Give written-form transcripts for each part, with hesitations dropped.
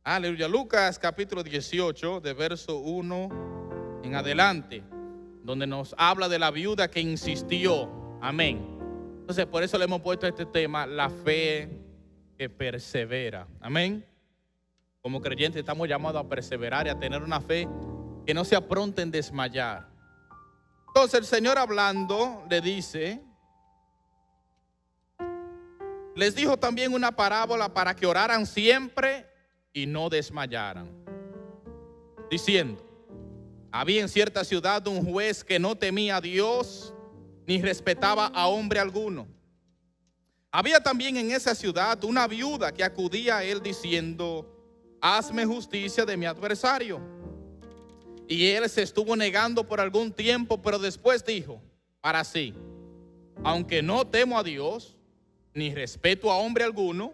Aleluya. Lucas capítulo 18, de verso 1 en adelante, donde nos habla de la viuda que insistió. Amén. Entonces, por eso le hemos puesto este tema, la fe que persevera. Amén. Como creyentes estamos llamados a perseverar y a tener una fe que no sea pronta en desmayar. Entonces el Señor hablando le dice, les dijo también una parábola para que oraran siempre y no desmayaran, diciendo, había en cierta ciudad un juez que no temía a Dios ni respetaba a hombre alguno. Había también en esa ciudad una viuda que acudía a él diciendo, hazme justicia de mi adversario. Y él se estuvo negando por algún tiempo, pero después dijo para sí, aunque no temo a Dios ni respeto a hombre alguno,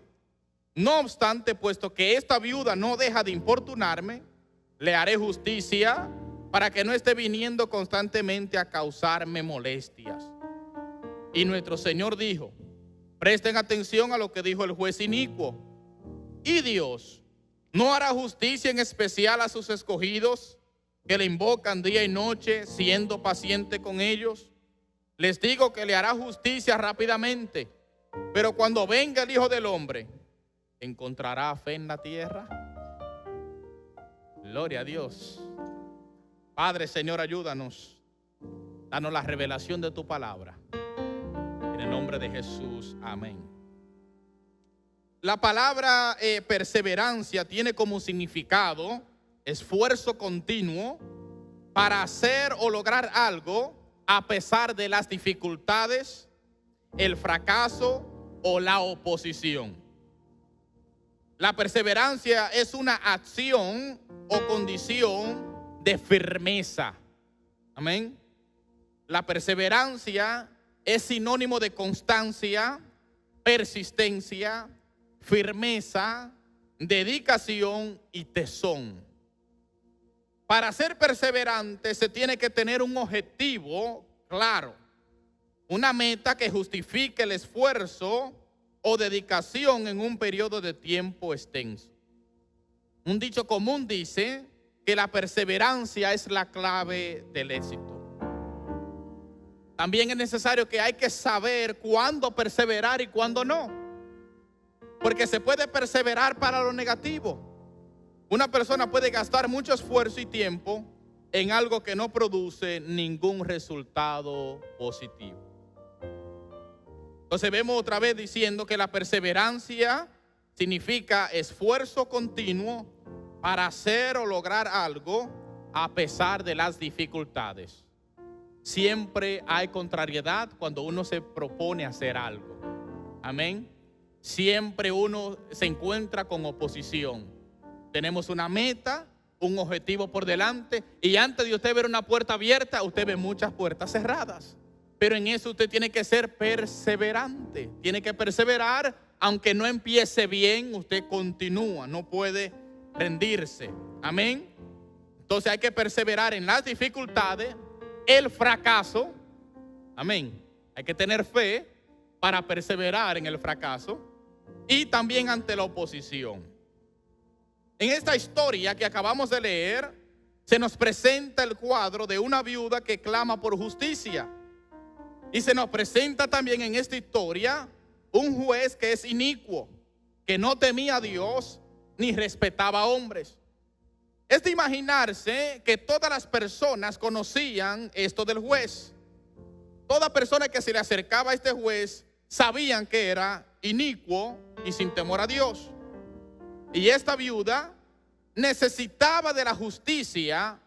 no obstante, puesto que esta viuda no deja de importunarme, le haré justicia para que no esté viniendo constantemente a causarme molestias. Y nuestro Señor dijo, presten atención a lo que dijo el juez inicuo. ¿Y Dios no hará justicia en especial a sus escogidos que le invocan día y noche, siendo paciente con ellos? Les digo que le hará justicia rápidamente. Pero cuando venga el Hijo del Hombre, ¿encontrará fe en la tierra? Gloria a Dios. Padre, Señor, ayúdanos. Danos la revelación de tu palabra. En el nombre de Jesús, amén. La palabra perseverancia tiene como significado esfuerzo continuo para hacer o lograr algo a pesar de las dificultades, el fracaso o la oposición. La perseverancia es una acción o condición de firmeza. Amén. La perseverancia es sinónimo de constancia, persistencia, firmeza, dedicación y tesón. Para ser perseverante se tiene que tener un objetivo claro, una meta que justifique el esfuerzo o dedicación en un periodo de tiempo extenso. Un dicho común dice que la perseverancia es la clave del éxito. También es necesario que hay que saber cuándo perseverar y cuándo no, porque se puede perseverar para lo negativo. Una persona puede gastar mucho esfuerzo y tiempo en algo que no produce ningún resultado positivo. Entonces vemos otra vez diciendo que la perseverancia significa esfuerzo continuo para hacer o lograr algo a pesar de las dificultades. Siempre hay contrariedad cuando uno se propone hacer algo. Amén. Siempre uno se encuentra con oposición. Tenemos una meta, un objetivo por delante, y antes de usted ver una puerta abierta, usted ve muchas puertas cerradas. Pero en eso usted tiene que ser perseverante. Tiene que perseverar, aunque no empiece bien, usted continúa, no puede rendirse. Amén. Entonces hay que perseverar en las dificultades, el fracaso. Amén. Hay que tener fe para perseverar en el fracaso y también ante la oposición. En esta historia que acabamos de leer, se nos presenta el cuadro de una viuda que clama por justicia. Y se nos presenta también en esta historia un juez que es inicuo, que no temía a Dios ni respetaba a hombres. Es de imaginarse que todas las personas conocían esto del juez. Toda persona que se le acercaba a este juez sabían que era inicuo y sin temor a Dios. Y esta viuda necesitaba de la justicia,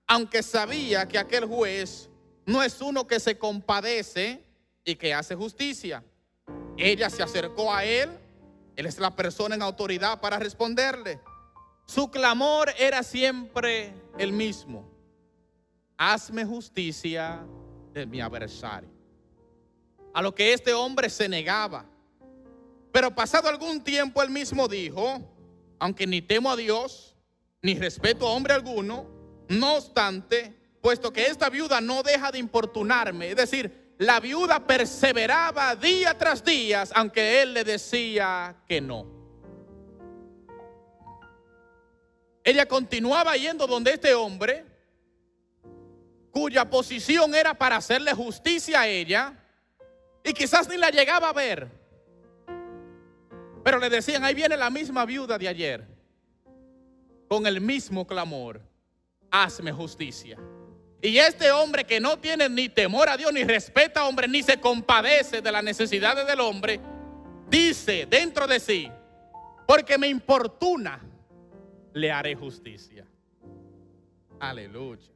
aunque sabía que aquel juez no es uno que se compadece y que hace justicia. Ella se acercó a él. Él es la persona en autoridad para responderle. Su clamor era siempre el mismo: hazme justicia de mi adversario. A lo que este hombre se negaba. Pero pasado algún tiempo él mismo dijo: aunque ni temo a Dios ni respeto a hombre alguno, no obstante, puesto que esta viuda no deja de importunarme. Es decir, la viuda perseveraba día tras día, aunque él le decía que no. ella continuaba yendo donde este hombre, cuya posición era para hacerle justicia a ella, y quizás ni la llegaba a ver, pero le decían: ahí viene la misma viuda de ayer, con el mismo clamor: hazme justicia. Y este hombre, que no tiene ni temor a Dios, ni respeta a hombre, ni se compadece de las necesidades del hombre, dice dentro de sí: porque me importuna, le haré justicia. Aleluya.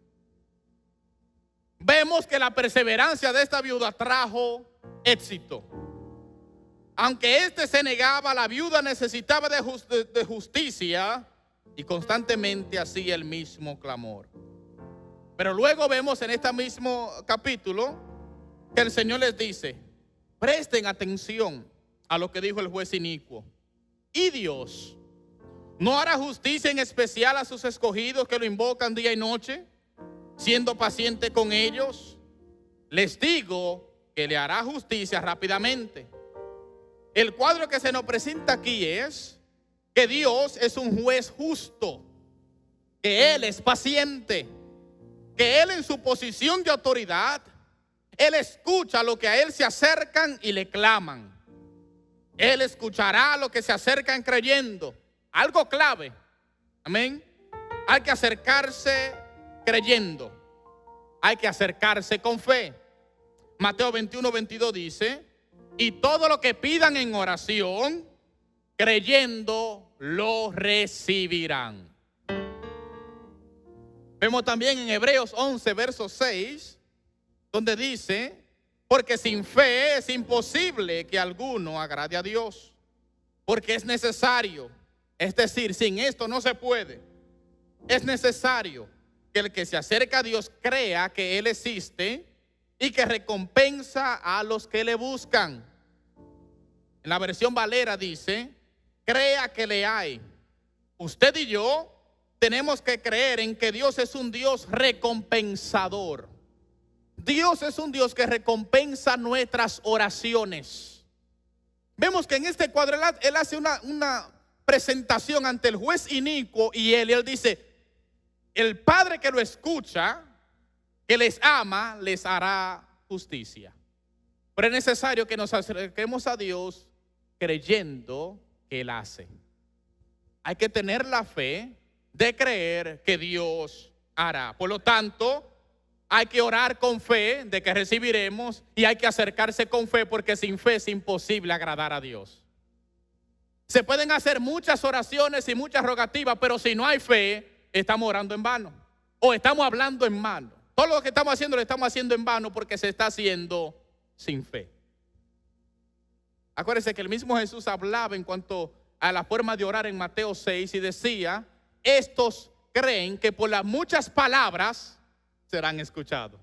Vemos que la perseverancia de esta viuda trajo éxito. Aunque éste se negaba, la viuda necesitaba de justicia y constantemente hacía el mismo clamor. Pero luego vemos en este mismo capítulo que el Señor les dice: presten atención a lo que dijo el juez inicuo. ¿Y Dios no hará justicia en especial a sus escogidos que lo invocan día y noche, siendo paciente con ellos? Les digo que le hará justicia rápidamente. El cuadro que se nos presenta aquí es que Dios es un juez justo, que Él es paciente, que Él, en su posición de autoridad, Él escucha lo que a Él se acercan y le claman. Él escuchará a los que se acercan creyendo. Algo clave, amén. Hay que acercarse creyendo, hay que acercarse con fe. Mateo 21:22 dice: y todo lo que pidan en oración, creyendo, lo recibirán. Vemos también en Hebreos 11, verso 6, donde dice: porque sin fe es imposible que alguno agrade a Dios, porque es necesario, es decir, sin esto no se puede, es necesario que el que se acerca a Dios crea que Él existe y que recompensa a los que le buscan. En la versión Valera dice: crea que le hay. Usted y yo tenemos que creer en que Dios es un Dios recompensador. Dios es un Dios que recompensa nuestras oraciones. Vemos que en este cuadro él hace una presentación ante el juez inicuo, y él dice: el Padre que lo escucha, que les ama, les hará justicia. Pero es necesario que nos acerquemos a Dios creyendo que Él hace. Hay que tener la fe de creer que Dios hará. Por lo tanto, hay que orar con fe de que recibiremos, y hay que acercarse con fe, porque sin fe es imposible agradar a Dios. Se pueden hacer muchas oraciones y muchas rogativas, pero si no hay fe, estamos orando en vano, o estamos hablando en vano. Todo lo que estamos haciendo lo estamos haciendo en vano, porque se está haciendo sin fe. Acuérdense que el mismo Jesús hablaba en cuanto a la forma de orar en Mateo 6 y decía: estos creen que por las muchas palabras serán escuchados.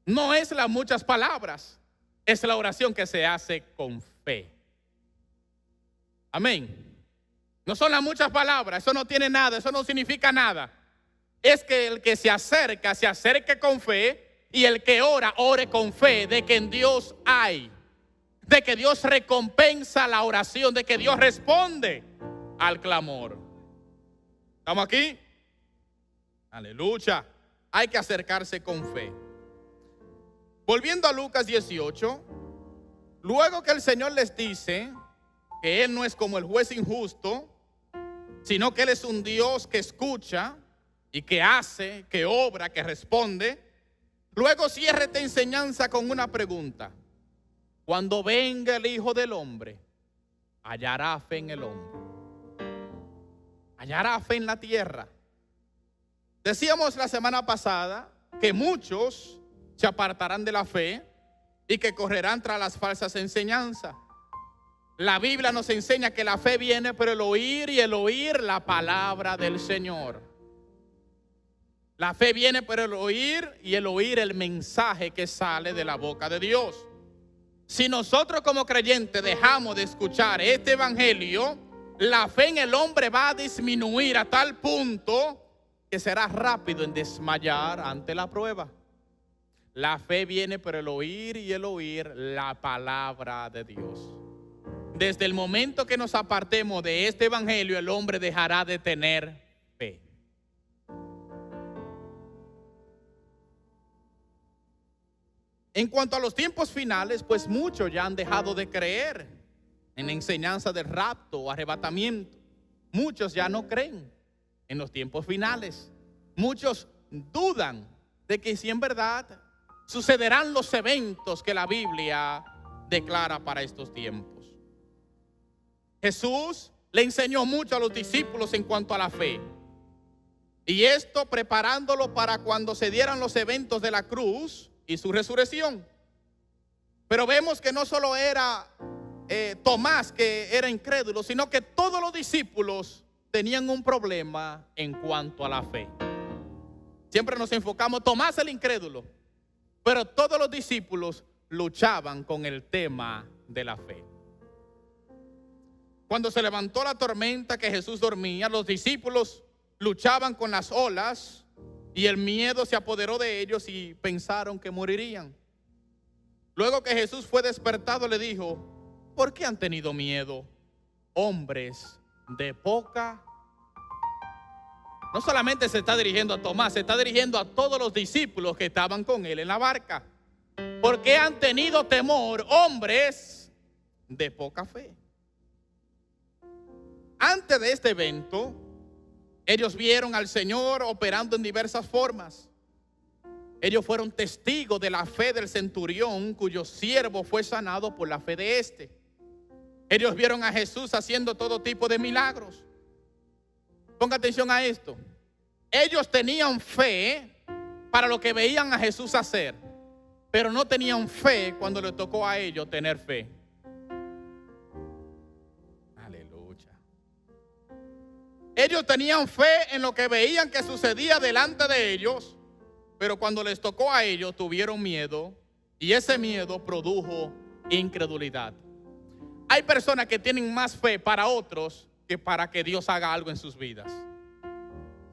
No es las muchas palabras, es la oración que se hace con fe. Amén. No son las muchas palabras, eso no tiene nada, eso no significa nada. Es que el que se acerque con fe, y el que ora, ore con fe de que en Dios hay, de que Dios recompensa la oración, de que Dios responde al clamor. ¿Estamos aquí? Aleluya. Hay que acercarse con fe. Volviendo a Lucas 18, luego que el Señor les dice que Él no es como el juez injusto, sino que Él es un Dios que escucha y que hace, que obra, que responde, luego cierra esta enseñanza con una pregunta: cuando venga el Hijo del Hombre, ¿hallará fe en el hombre? ¿Hallará fe en la tierra? Decíamos la semana pasada que muchos se apartarán de la fe y que correrán tras las falsas enseñanzas. La Biblia nos enseña que la fe viene por el oír, y el oír la palabra del Señor. La fe viene por el oír, y el oír el mensaje que sale de la boca de Dios. Si nosotros como creyentes dejamos de escuchar este evangelio, la fe en el hombre va a disminuir a tal punto que será rápido en desmayar ante la prueba. La fe viene por el oír, y el oír la palabra de Dios. Desde el momento que nos apartemos de este evangelio, el hombre dejará de tener En cuanto a los tiempos finales, pues muchos ya han dejado de creer en la enseñanza del rapto o arrebatamiento. Muchos ya no creen en los tiempos finales. Muchos dudan de que si en verdad sucederán los eventos que la Biblia declara para estos tiempos. Jesús le enseñó mucho a los discípulos en cuanto a la fe. Y esto preparándolo para cuando se dieran los eventos de la cruz y su resurrección. Pero vemos que no solo era Tomás que era incrédulo, sino que todos los discípulos tenían un problema en cuanto a la fe. Siempre nos enfocamos, Tomás el incrédulo, pero todos los discípulos luchaban con el tema de la fe. Cuando se levantó la tormenta que Jesús dormía, los discípulos luchaban con las olas y el miedo se apoderó de ellos y pensaron que morirían. Luego que Jesús fue despertado, le dijo: ¿por qué han tenido miedo, hombres de poca? No solamente se está dirigiendo a Tomás, se está dirigiendo a todos los discípulos que estaban con él en la barca. ¿Por qué han tenido temor, hombres de poca fe? Antes de este evento, ellos vieron al Señor operando en diversas formas. Ellos fueron testigos de la fe del centurión, cuyo siervo fue sanado por la fe de éste. Ellos vieron a Jesús haciendo todo tipo de milagros. Ponga atención a esto. Ellos tenían fe para lo que veían a Jesús hacer, pero no tenían fe cuando les tocó a ellos tener fe. Aleluya. Ellos tenían fe en lo que veían que sucedía delante de ellos, pero cuando les tocó a ellos tuvieron miedo, y ese miedo produjo incredulidad. Hay personas que tienen más fe para otros que para que Dios haga algo en sus vidas.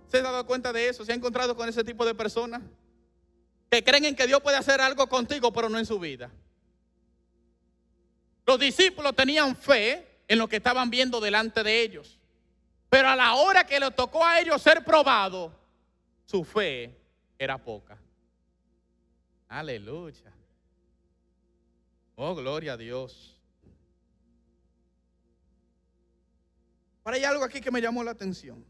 ¿Se ha dado cuenta de eso? ¿Se ha encontrado con ese tipo de personas que creen en que Dios puede hacer algo contigo, pero no en su vida? Los discípulos tenían fe en lo que estaban viendo delante de ellos, pero a la hora que les tocó a ellos ser probados, su fe era poca. Aleluya. Oh, gloria a Dios. Ahora hay algo aquí que me llamó la atención.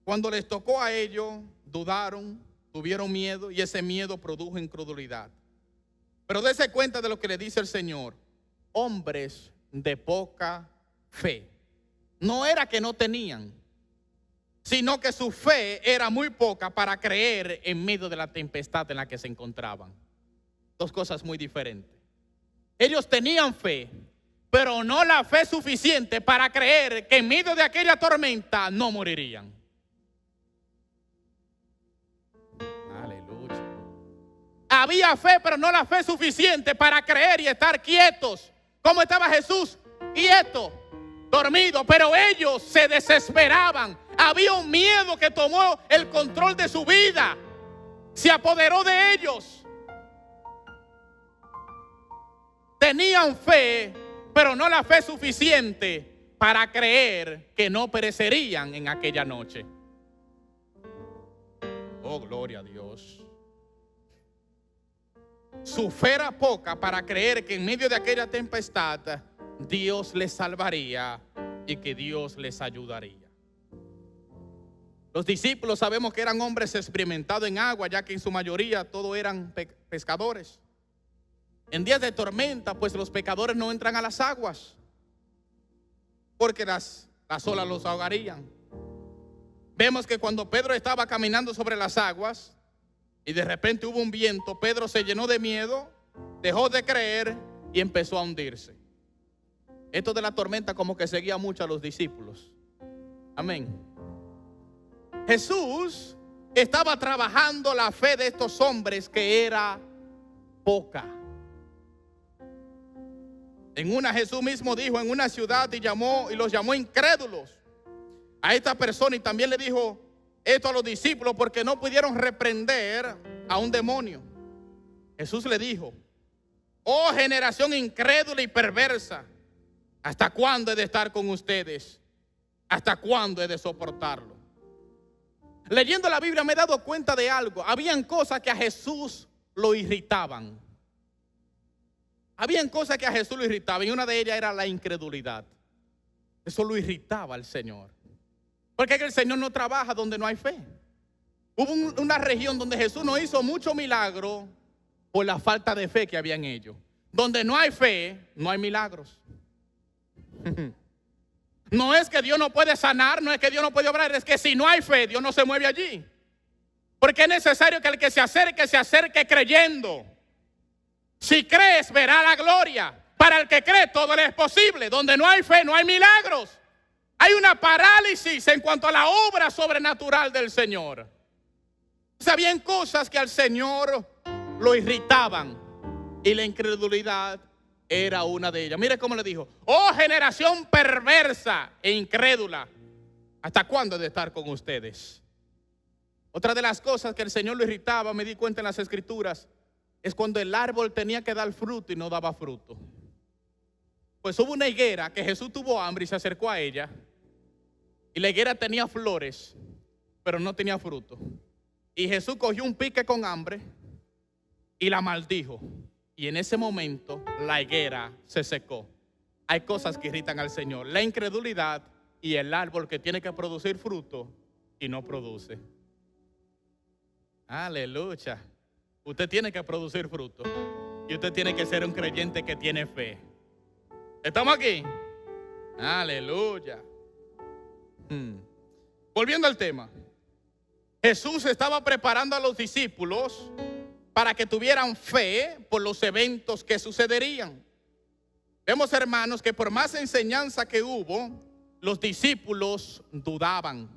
Cuando les tocó a ellos, dudaron, tuvieron miedo, y ese miedo produjo incredulidad. Pero dése cuenta de lo que le dice el Señor: hombres de poca fe. No era que no tenían, sino que su fe era muy poca para creer en medio de la tempestad en la que se encontraban. Dos cosas muy diferentes. Ellos tenían fe, pero no la fe suficiente para creer que en medio de aquella tormenta no morirían. Aleluya. Había fe, pero no la fe suficiente para creer y estar quietos. ¿Cómo estaba Jesús? Quieto, dormido, pero ellos se desesperaban. Había un miedo que tomó el control de su vida, se apoderó de ellos. Tenían fe, pero no la fe suficiente para creer que no perecerían en aquella noche. Oh, gloria a Dios. Su fe era poca para creer que en medio de aquella tempestad Dios les salvaría y que Dios les ayudaría. Los discípulos sabemos que eran hombres experimentados en agua, ya que en su mayoría todos eran pescadores. En días de tormenta, pues los pecadores no entran a las aguas, porque las olas los ahogarían. Vemos que cuando Pedro estaba caminando sobre las aguas y de repente hubo un viento, Pedro se llenó de miedo, dejó de creer y empezó a hundirse. Esto de la tormenta como que seguía mucho a los discípulos. Amén. Jesús estaba trabajando la fe de estos hombres que era poca. Jesús mismo dijo en una ciudad y los llamó incrédulos a esta persona, y también le dijo esto a los discípulos porque no pudieron reprender a un demonio. Jesús le dijo: oh generación incrédula y perversa, ¿hasta cuándo he de estar con ustedes? ¿Hasta cuándo he de soportarlo? Leyendo la Biblia me he dado cuenta de algo. Habían cosas que a Jesús lo irritaban. Habían cosas que a Jesús lo irritaban y una de ellas era la incredulidad. Eso lo irritaba al Señor. Porque es que el Señor no trabaja donde no hay fe. Hubo una región donde Jesús no hizo mucho milagro por la falta de fe que había en ellos. Donde no hay fe, no hay milagros. No es que Dios no puede sanar, no es que Dios no puede obrar, es que si no hay fe, Dios no se mueve allí. Porque es necesario que el que se acerque creyendo. Si crees, verá la gloria. Para el que cree, todo le es posible. Donde no hay fe, no hay milagros. Hay una parálisis en cuanto a la obra sobrenatural del Señor. Sabían cosas que al Señor lo irritaban. Y la incredulidad era una de ellas. Mire cómo le dijo: oh generación perversa e incrédula, ¿hasta cuándo he de estar con ustedes? Otra de las cosas que el Señor lo irritaba, me di cuenta en las Escrituras, es cuando el árbol tenía que dar fruto y no daba fruto. Pues hubo una higuera que Jesús tuvo hambre y se acercó a ella. Y la higuera tenía flores, pero no tenía fruto. Y Jesús cogió un pique con hambre y la maldijo. Y en ese momento la higuera se secó. Hay cosas que irritan al Señor: la incredulidad y el árbol que tiene que producir fruto y no produce. Aleluya. Usted tiene que producir fruto y usted tiene que ser un creyente que tiene fe. ¿Estamos aquí? Aleluya. Volviendo al tema, Jesús estaba preparando a los discípulos para que tuvieran fe por los eventos que sucederían. Vemos, hermanos, que por más enseñanza que hubo, los discípulos dudaban.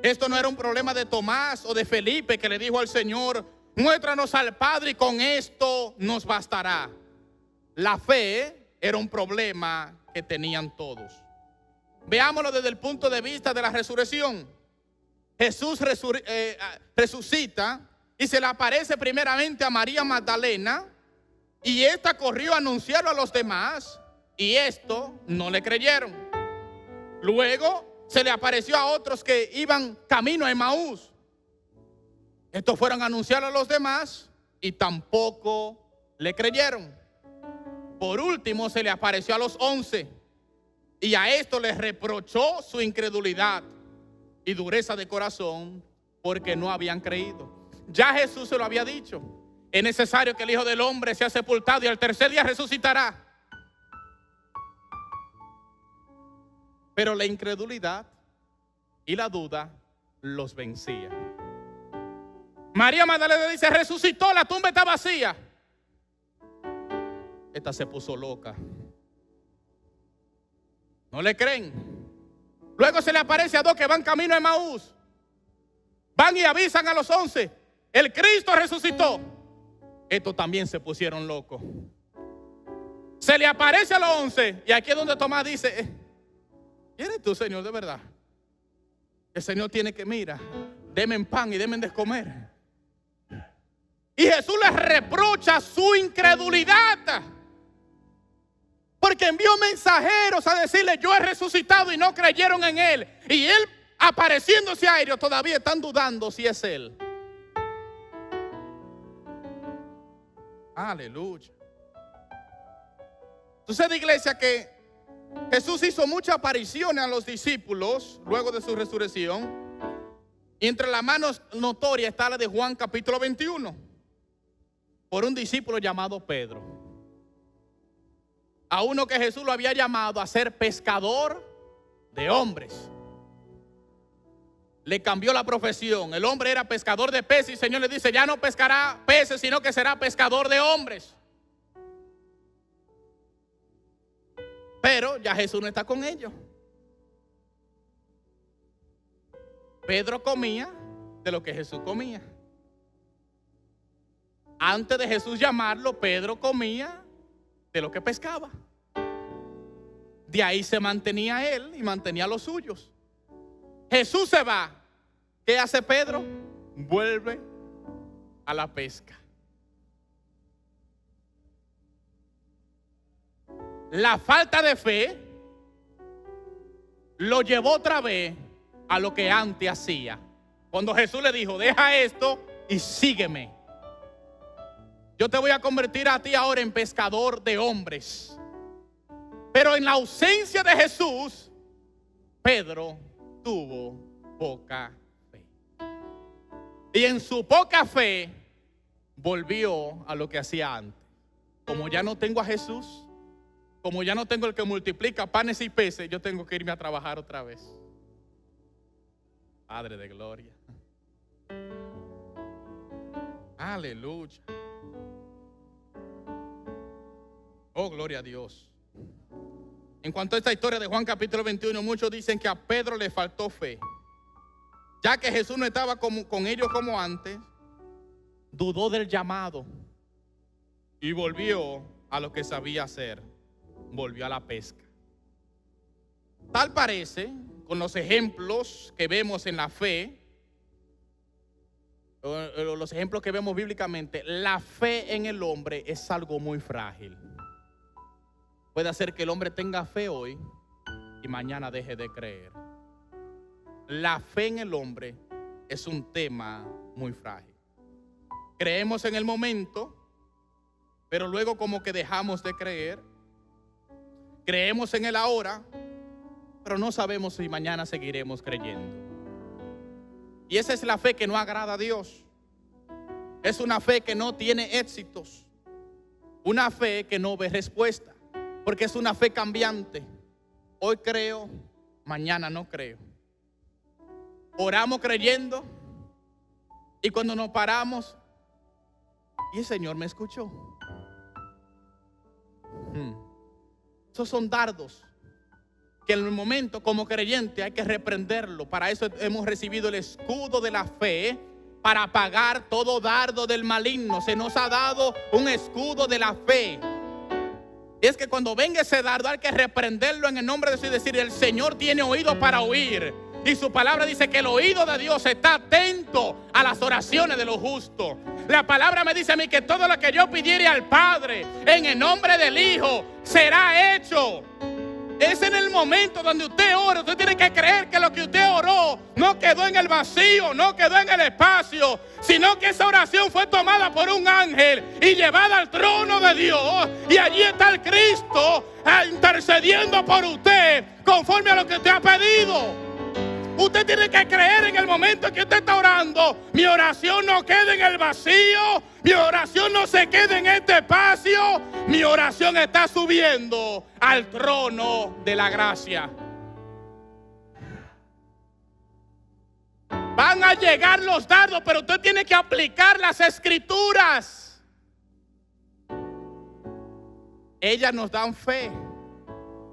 Esto no era un problema de Tomás o de Felipe, que le dijo al Señor: muéstranos al Padre y con esto nos bastará. La fe era un problema que tenían todos. Veámoslo desde el punto de vista de la resurrección. Jesús resucita y se le aparece primeramente a María Magdalena, y esta corrió a anunciarlo a los demás, y esto no le creyeron. Luego se le apareció a otros que iban camino a Emaús. Estos fueron a anunciarlo a los demás y tampoco le creyeron. Por último se le apareció a los 11, y a esto les reprochó su incredulidad y dureza de corazón, porque no habían creído. Ya Jesús se lo había dicho: es necesario que el Hijo del Hombre sea sepultado y al tercer día resucitará. Pero la incredulidad y la duda los vencía. María Magdalena dice: resucitó, la tumba está vacía. Esta se puso loca. ¿No le creen? Luego se le aparece a dos que van camino a Emaús. Van y avisan a los 11: el Cristo resucitó. Estos también se pusieron locos. Se le aparece a los 11, y aquí es donde Tomás dice: ¿quién eres tú, Señor, de verdad? El Señor tiene que, mira, denme pan y denme de comer. Y Jesús les reprocha su incredulidad, porque envió mensajeros a decirle: yo he resucitado, y no creyeron en él. Y él, apareciéndose a ellos, todavía están dudando si es él. Aleluya. Sucede, iglesia, que Jesús hizo muchas apariciones a los discípulos luego de su resurrección. Y entre las más notorias está la de Juan capítulo 21, por un discípulo llamado Pedro. A uno que Jesús lo había llamado a ser pescador de hombres. Le cambió la profesión. El hombre era pescador de peces, y el Señor le dice: ya no pescará peces, sino que será pescador de hombres. Pero ya Jesús no está con ellos. Pedro comía de lo que Jesús comía. Antes de Jesús llamarlo, Pedro comía de lo que pescaba. De ahí se mantenía él y mantenía a los suyos. Jesús se va. ¿Qué hace Pedro? Vuelve a la pesca. La falta de fe lo llevó otra vez a lo que antes hacía. Cuando Jesús le dijo: deja esto y sígueme. Yo te voy a convertir a ti ahora en pescador de hombres. Pero en la ausencia de Jesús, Pedro tuvo poca fe. Y en su poca fe volvió a lo que hacía antes. Como ya no tengo a Jesús, como ya no tengo el que multiplica panes y peces, yo tengo que irme a trabajar otra vez. Padre de gloria. Aleluya. Oh, gloria a Dios. En cuanto a esta historia de Juan capítulo 21, muchos dicen que a Pedro le faltó fe. Ya que Jesús no estaba con ellos como antes, dudó del llamado y volvió a lo que sabía hacer. Volvió a la pesca. Tal parece, con los ejemplos que vemos en la fe, los ejemplos que vemos bíblicamente, la fe en el hombre es algo muy frágil. Puede hacer que el hombre tenga fe hoy y mañana deje de creer. La fe en el hombre es un tema muy frágil. Creemos en el momento, pero luego como que dejamos de creer. Creemos en el ahora, pero no sabemos si mañana seguiremos creyendo. Y esa es la fe que no agrada a Dios. Es una fe que no tiene éxitos. Una fe que no ve respuesta. Porque es una fe cambiante. Hoy creo, mañana no creo. Oramos creyendo y cuando nos paramos, y el Señor me escuchó. Esos son dardos que en el momento como creyente hay que reprenderlo. Para eso hemos recibido el escudo de la fe, para apagar todo dardo del maligno. Se nos ha dado un escudo de la fe. Y es que cuando venga ese dardo hay que reprenderlo en el nombre de Jesús y decir: el Señor tiene oído para oír. Y su palabra dice que el oído de Dios está atento a las oraciones de los justos. La palabra me dice a mí que todo lo que yo pidiere al Padre en el nombre del Hijo será hecho. Es en el momento donde usted ora. Usted tiene que creer que lo que usted oró no quedó en el vacío, no quedó en el espacio, sino que esa oración fue tomada por un ángel y llevada al trono de Dios. Y allí está el Cristo intercediendo por usted conforme a lo que usted ha pedido. Usted tiene que creer en el momento en que usted está orando. Mi oración no queda en el vacío. Mi oración no se queda en este espacio. Mi oración está subiendo al trono de la gracia. Van a llegar los dardos, pero usted tiene que aplicar las escrituras. Ellas nos dan fe.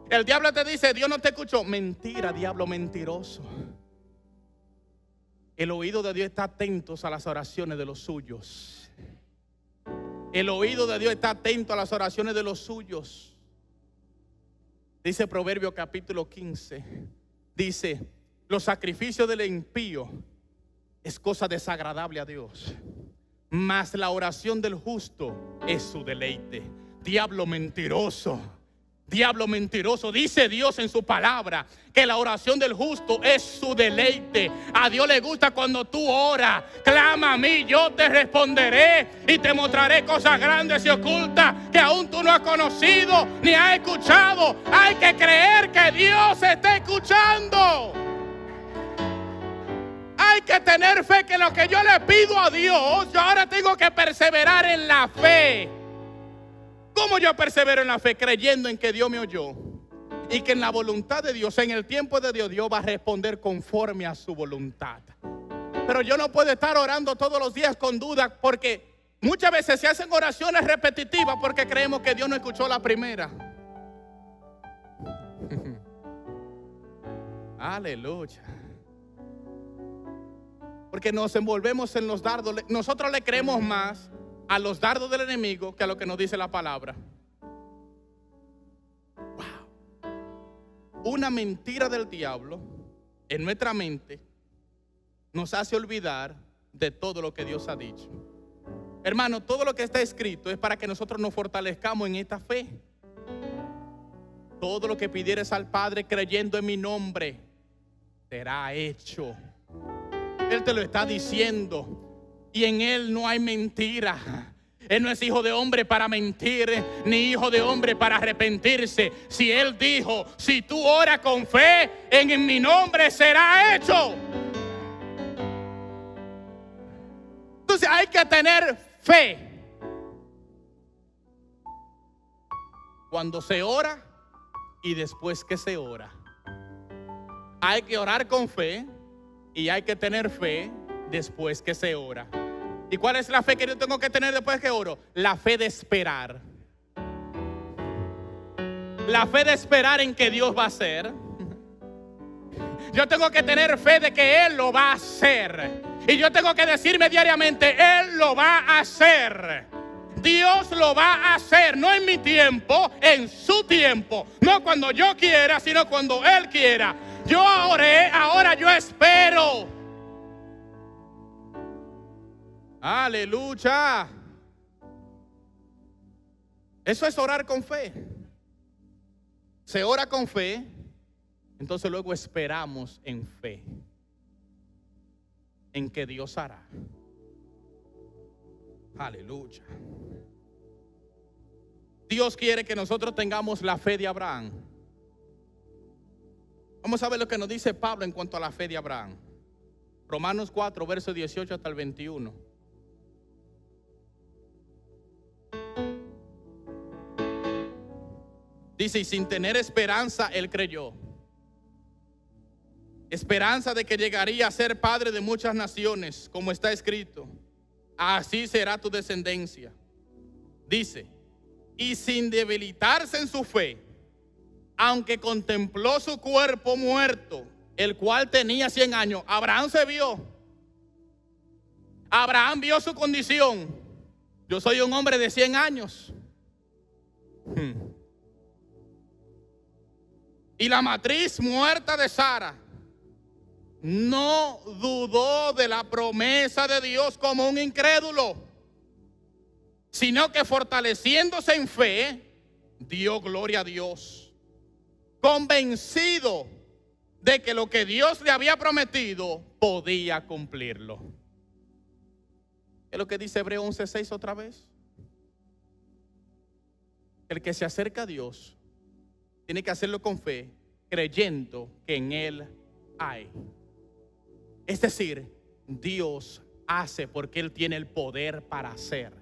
El diablo te dice: Dios no te escuchó. Mentira, diablo mentiroso. El oído de Dios está atento a las oraciones de los suyos. El oído de Dios está atento a las oraciones de los suyos. Dice Proverbios capítulo 15. Dice: los sacrificios del impío es cosa desagradable a Dios, mas la oración del justo es su deleite. Diablo mentiroso. Diablo mentiroso. Dice Dios en su palabra que la oración del justo es su deleite. A Dios le gusta cuando tú oras. Clama a mí, yo te responderé y te mostraré cosas grandes y ocultas que aún tú no has conocido ni has escuchado. Hay que creer que Dios está escuchando. Hay que tener fe que lo que yo le pido a Dios, yo ahora tengo que perseverar en la fe. ¿Cómo yo persevero en la fe? Creyendo en que Dios me oyó y que en la voluntad de Dios, en el tiempo de Dios, Dios va a responder conforme a su voluntad. Pero yo no puedo estar orando todos los días con dudas, porque muchas veces se hacen oraciones repetitivas porque creemos que Dios no escuchó la primera. Aleluya. Porque nos envolvemos en los dardos. Nosotros le creemos más a los dardos del enemigo que a lo que nos dice la palabra. Wow. Una mentira del diablo en nuestra mente nos hace olvidar de todo lo que Dios ha dicho. Hermano, todo lo que está escrito es para que nosotros nos fortalezcamos en esta fe. Todo lo que pidieres al Padre creyendo en mi nombre será hecho. Él te lo está diciendo. Y en Él no hay mentira. Él no es hijo de hombre para mentir, ni hijo de hombre para arrepentirse. Si Él dijo, si tú oras con fe, en mi nombre será hecho. Entonces hay que tener fe. Cuando se ora y después que se ora. Hay que orar con fe y hay que tener fe después que se ora. ¿Y cuál es la fe que yo tengo que tener después que oro? La fe de esperar. La fe de esperar en que Dios va a hacer. Yo tengo que tener fe de que Él lo va a hacer. Y yo tengo que decirme diariamente, Él lo va a hacer. Dios lo va a hacer, no en mi tiempo, en su tiempo. No cuando yo quiera, sino cuando Él quiera. Yo oré, ahora yo espero. Aleluya. Eso es orar con fe. Se ora con fe, entonces luego esperamos en fe, en que Dios hará. Aleluya. Dios quiere que nosotros tengamos la fe de Abraham. Vamos a ver lo que nos dice Pablo en cuanto a la fe de Abraham. Romanos 4, versos 18 hasta el 21. Dice, y sin tener esperanza, él creyó. Esperanza de que llegaría a ser padre de muchas naciones, como está escrito. Así será tu descendencia. Dice, y sin debilitarse en su fe, aunque contempló su cuerpo muerto, el cual tenía 100 años. Abraham se vio. Abraham vio su condición. Yo soy un hombre de 100 años. Y la matriz muerta de Sara no dudó de la promesa de Dios como un incrédulo, sino que fortaleciéndose en fe, dio gloria a Dios, convencido de que lo que Dios le había prometido podía cumplirlo. ¿Qué es lo que dice Hebreos 11:6 otra vez? El que se acerca a Dios tiene que hacerlo con fe, creyendo que en Él hay. Es decir, Dios hace porque Él tiene el poder para hacer.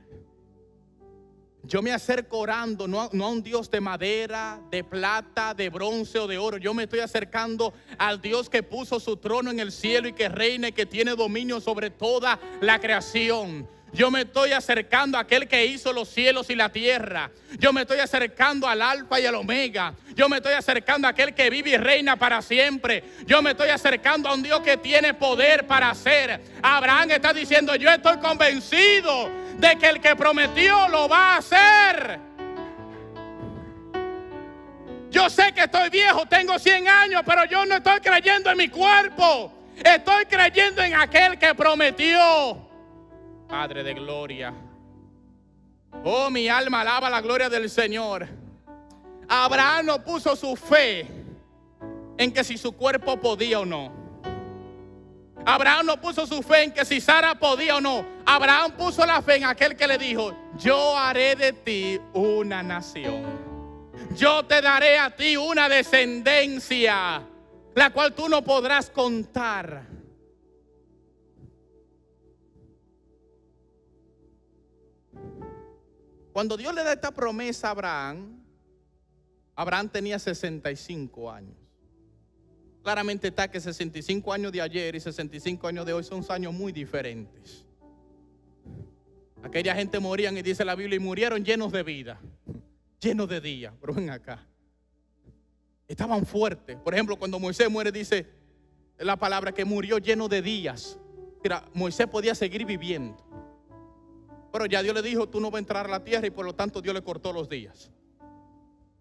Yo me acerco orando no a un Dios de madera, de plata, de bronce o de oro. Yo me estoy acercando al Dios que puso su trono en el cielo y que reina y que tiene dominio sobre toda la creación. Yo me estoy acercando a aquel que hizo los cielos y la tierra. Yo me estoy acercando al Alfa y al Omega. Yo me estoy acercando a aquel que vive y reina para siempre. Yo me estoy acercando a un Dios que tiene poder para hacer. Abraham está diciendo, yo estoy convencido de que el que prometió lo va a hacer. Yo sé que estoy viejo, tengo 100 años, pero yo no estoy creyendo en mi cuerpo. Estoy creyendo en aquel que prometió. Padre de gloria. Oh, mi alma alaba la gloria del Señor. Abraham no puso su fe en que si su cuerpo podía o no. Abraham no puso su fe en que si Sara podía o no. Abraham puso la fe en aquel que le dijo, yo haré de ti una nación. Yo te daré a ti una descendencia, la cual tú no podrás contar. Cuando Dios le da esta promesa a Abraham, Abraham tenía 65 años. Claramente está que 65 años de ayer y 65 años de hoy son años muy diferentes. Aquella gente morían y dice la Biblia, y murieron llenos de vida, llenos de día. Pero ven acá, estaban fuertes. Por ejemplo, cuando Moisés muere, dice la palabra que murió lleno de días. Mira, Moisés podía seguir viviendo, pero ya Dios le dijo, tú no vas a entrar a la tierra, y por lo tanto Dios le cortó los días.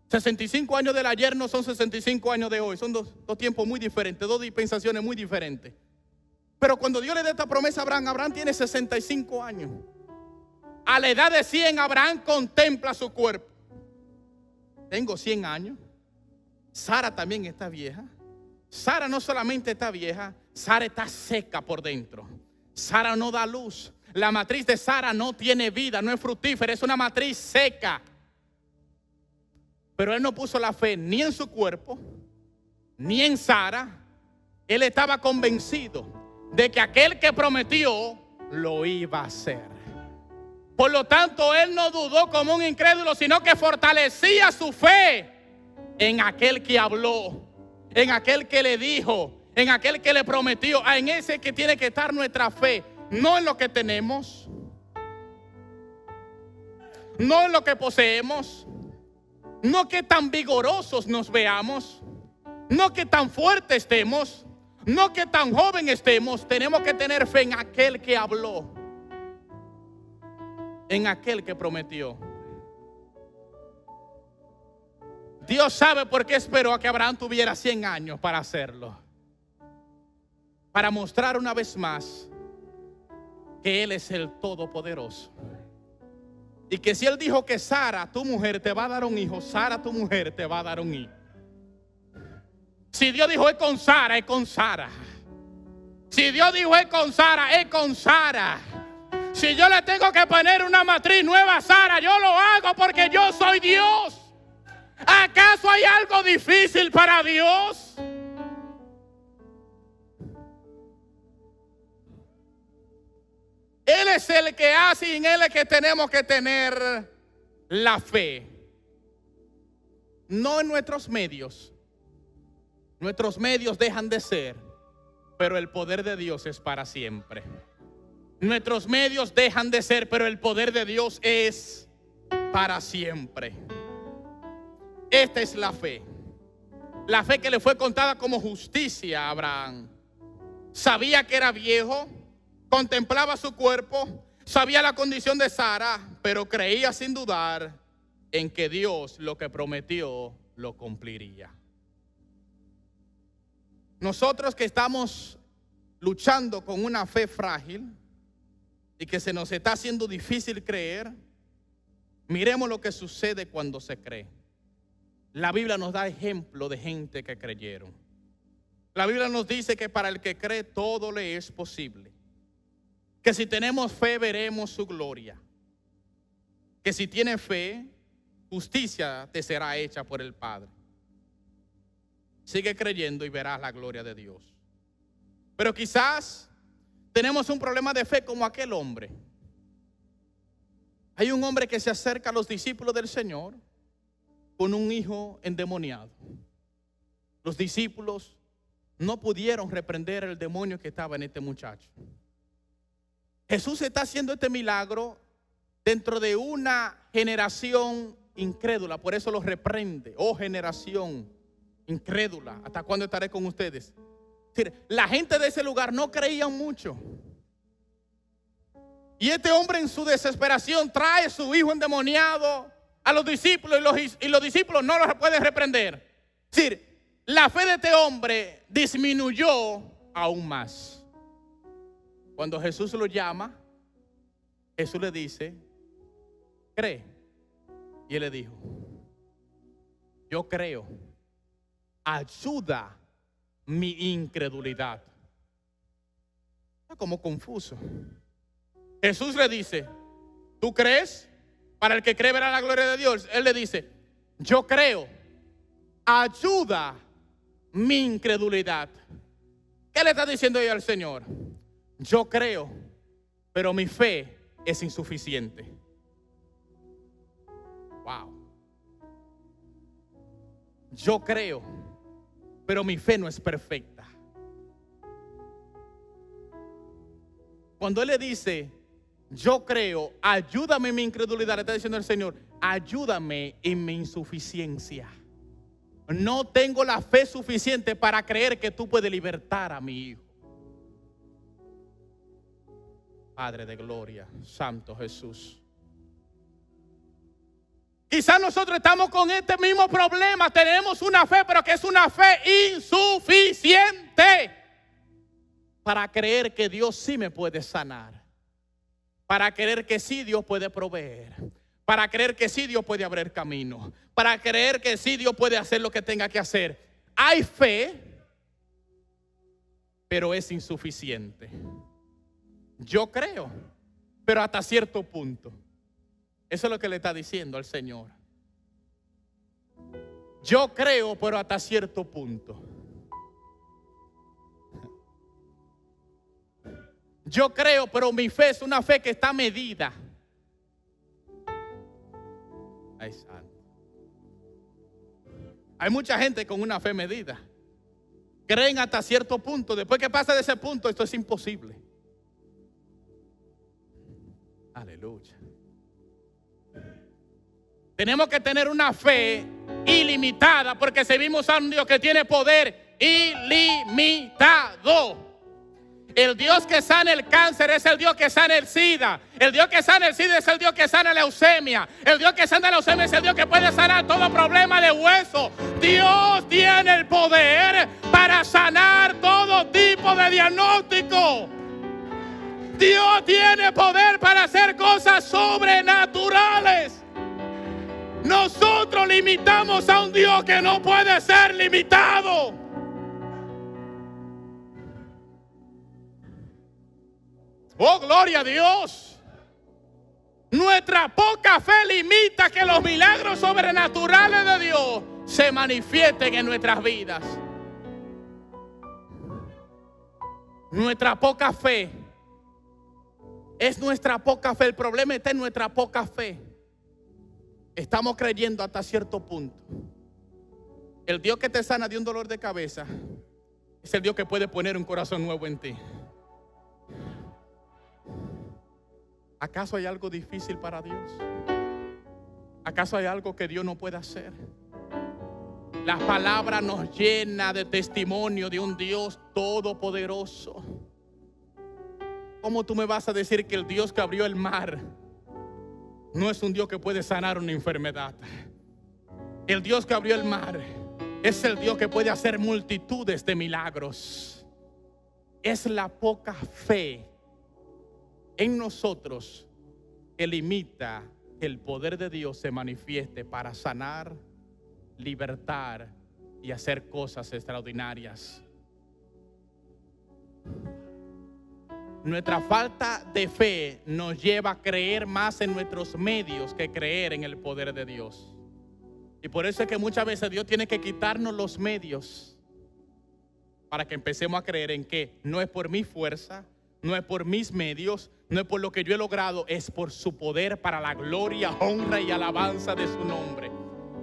65 años del ayer no son 65 años de hoy. Son dos tiempos muy diferentes, dos dispensaciones muy diferentes. Pero cuando Dios le da esta promesa a Abraham, Abraham tiene 65 años. A la edad de 100, Abraham contempla su cuerpo. Tengo 100 años. Sara también está vieja. Sara no solamente está vieja, Sara está seca por dentro. Sara no da luz. La matriz de Sara no tiene vida, no es fructífera, es una matriz seca. Pero él no puso la fe ni en su cuerpo, ni en Sara. Él estaba convencido de que aquel que prometió lo iba a hacer. Por lo tanto, él no dudó como un incrédulo, sino que fortalecía su fe en aquel que habló, en aquel que le dijo, en aquel que le prometió. En ese que tiene que estar nuestra fe, no en lo que tenemos, no en lo que poseemos, no que tan vigorosos nos veamos, no que tan fuertes estemos, no que tan joven estemos. Tenemos que tener fe en aquel que habló, en aquel que prometió. Dios sabe por qué esperó a que Abraham tuviera 100 años para hacerlo. Para mostrar una vez más que Él es el Todopoderoso. Y que si Él dijo que Sara, tu mujer, te va a dar un hijo, Sara, tu mujer, te va a dar un hijo. Si Dios dijo es con Sara, es con Sara. Si Dios dijo es con Sara, es con Sara. Si yo le tengo que poner una matriz nueva a Sara, yo lo hago porque yo soy Dios. ¿Acaso hay algo difícil para Dios? Él es el que hace y en Él es que tenemos que tener la fe. No en nuestros medios. Nuestros medios dejan de ser, pero el poder de Dios es para siempre. Nuestros medios dejan de ser, pero el poder de Dios es para siempre. Esta es la fe. La fe que le fue contada como justicia a Abraham. Sabía que era viejo, contemplaba su cuerpo, sabía la condición de Sara, pero creía sin dudar en que Dios lo que prometió lo cumpliría. Nosotros que estamos luchando con una fe frágil y que se nos está haciendo difícil creer, miremos lo que sucede cuando se cree. La Biblia nos da ejemplo de gente que creyeron. La Biblia nos dice que para el que cree todo le es posible. Que si tenemos fe veremos su gloria. Que si tienes fe, justicia te será hecha por el Padre. Sigue creyendo y verás la gloria de Dios. Pero quizás tenemos un problema de fe como aquel hombre. Hay un hombre que se acerca a los discípulos del Señor con un hijo endemoniado. Los discípulos no pudieron reprender el demonio que estaba en este muchacho. Jesús está haciendo este milagro dentro de una generación incrédula, por eso los reprende. Oh, generación incrédula, ¿hasta cuándo estaré con ustedes? Es decir, la gente de ese lugar no creía mucho. Y este hombre en su desesperación trae a su hijo endemoniado a los discípulos y los discípulos no los pueden reprender. Es decir, la fe de este hombre disminuyó aún más. Cuando Jesús lo llama, Jesús le dice, cree. Y él le dijo, yo creo, ayuda mi incredulidad. Está como confuso. Jesús le dice, ¿tú crees? Para el que cree verá la gloria de Dios. Él le dice, yo creo, ayuda mi incredulidad. ¿Qué le está diciendo ella al Señor? Yo creo, pero mi fe es insuficiente. Wow. Yo creo, pero mi fe no es perfecta. Cuando él le dice, yo creo, ayúdame en mi incredulidad, le está diciendo el Señor, ayúdame en mi insuficiencia. No tengo la fe suficiente para creer que tú puedes libertar a mi hijo. Padre de gloria, Santo Jesús. Quizás nosotros estamos con este mismo problema. Tenemos una fe, pero que es una fe insuficiente para creer que Dios sí me puede sanar. Para creer que sí Dios puede proveer. Para creer que sí Dios puede abrir camino. Para creer que sí Dios puede hacer lo que tenga que hacer. Hay fe, pero es insuficiente. Yo creo, pero hasta cierto punto. Eso es lo que le está diciendo al Señor. Yo creo, pero hasta cierto punto. Yo creo, pero mi fe es una fe que está medida. Ay, santo. Hay mucha gente con una fe medida. Creen hasta cierto punto. Después que pasa de ese punto, esto es imposible. Aleluya. Tenemos que tener una fe ilimitada, porque servimos a un Dios que tiene poder ilimitado. El Dios que sana el cáncer es el Dios que sana el SIDA. El Dios que sana el SIDA es el Dios que sana la leucemia. El Dios que sana la leucemia es el Dios que puede sanar todo problema de hueso. Dios tiene el poder para sanar todo tipo de diagnóstico. Dios tiene poder para hacer cosas sobrenaturales. Nosotros limitamos a un Dios que no puede ser limitado. Oh, gloria a Dios. Nuestra poca fe limita que los milagros sobrenaturales de Dios se manifiesten en nuestras vidas. Nuestra poca fe es nuestra poca fe. El problema está en nuestra poca fe. Estamos creyendo hasta cierto punto. El Dios que te sana de un dolor de cabeza es el Dios que puede poner un corazón nuevo en ti. ¿Acaso hay algo difícil para Dios? ¿Acaso hay algo que Dios no puede hacer? La palabra nos llena de testimonio de un Dios todopoderoso. ¿Cómo tú me vas a decir que el Dios que abrió el mar no es un Dios que puede sanar una enfermedad? El Dios que abrió el mar es el Dios que puede hacer multitudes de milagros. Es la poca fe en nosotros que limita que el poder de Dios se manifieste para sanar, libertar y hacer cosas extraordinarias. Nuestra falta de fe nos lleva a creer más en nuestros medios que creer en el poder de Dios. Y por eso es que muchas veces Dios tiene que quitarnos los medios para que empecemos a creer en que no es por mi fuerza, no es por mis medios, no es por lo que yo he logrado, es por su poder para la gloria, honra y alabanza de su nombre.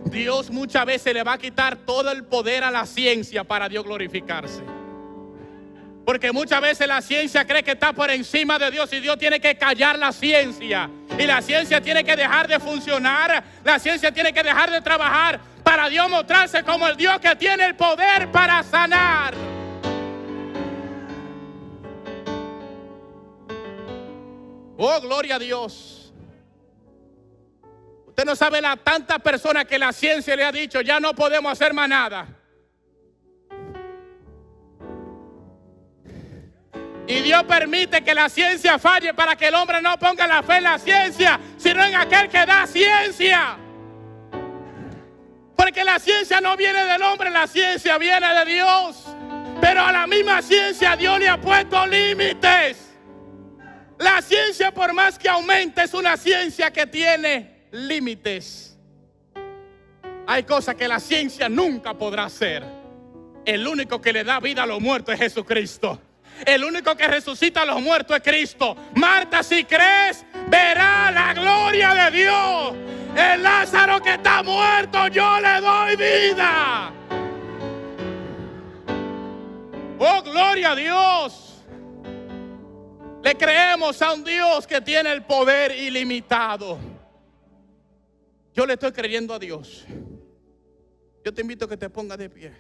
Dios muchas veces le va a quitar todo el poder a la ciencia para Dios glorificarse. Porque muchas veces la ciencia cree que está por encima de Dios y Dios tiene que callar la ciencia. Y la ciencia tiene que dejar de funcionar, la ciencia tiene que dejar de trabajar para Dios mostrarse como el Dios que tiene el poder para sanar. Oh, gloria a Dios. Usted no sabe la tantas personas que la ciencia le ha dicho, ya no podemos hacer más nada. Y Dios permite que la ciencia falle para que el hombre no ponga la fe en la ciencia, sino en aquel que da ciencia. Porque la ciencia no viene del hombre, la ciencia viene de Dios. Pero a la misma ciencia Dios le ha puesto límites. La ciencia, por más que aumente, es una ciencia que tiene límites. Hay cosas que la ciencia nunca podrá hacer. El único que le da vida a los muertos es Jesucristo. El único que resucita a los muertos es Cristo. Marta, si crees, verá la gloria de Dios. El Lázaro que está muerto, yo le doy vida. Oh, gloria a Dios. Le creemos a un Dios que tiene el poder ilimitado. Yo le estoy creyendo a Dios. Yo te invito a que te pongas de pie.